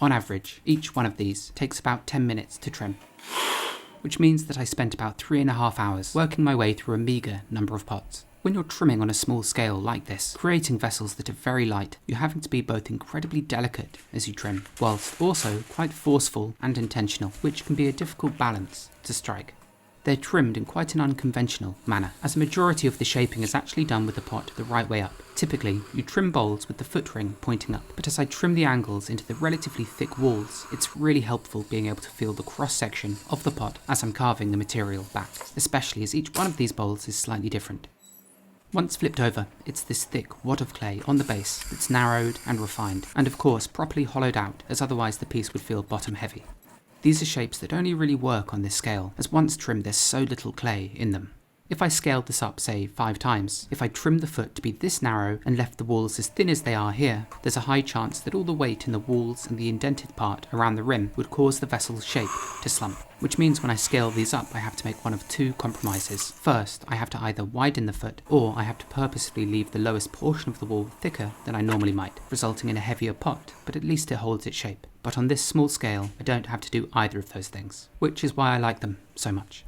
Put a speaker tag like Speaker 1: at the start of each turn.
Speaker 1: On average, each one of these takes about 10 minutes to trim, which means that I spent about 3.5 hours working my way through a meagre number of pots. When you're trimming on a small scale like this, creating vessels that are very light, you're having to be both incredibly delicate as you trim, whilst also quite forceful and intentional, which can be a difficult balance to strike. They're trimmed in quite an unconventional manner, as a majority of the shaping is actually done with the pot the right way up. Typically, you trim bowls with the foot ring pointing up, but as I trim the angles into the relatively thick walls, it's really helpful being able to feel the cross-section of the pot as I'm carving the material back, especially as each one of these bowls is slightly different. Once flipped over, it's this thick wad of clay on the base that's narrowed and refined, and of course properly hollowed out, as otherwise the piece would feel bottom heavy. These are shapes that only really work on this scale, as once trimmed there's so little clay in them. If I scaled this up, say, 5 times, if I trimmed the foot to be this narrow and left the walls as thin as they are here, there's a high chance that all the weight in the walls and the indented part around the rim would cause the vessel's shape to slump. Which means when I scale these up, I have to make one of 2 compromises. First, I have to either widen the foot, or I have to purposefully leave the lowest portion of the wall thicker than I normally might, resulting in a heavier pot, but at least it holds its shape. But on this small scale, I don't have to do either of those things, which is why I like them so much.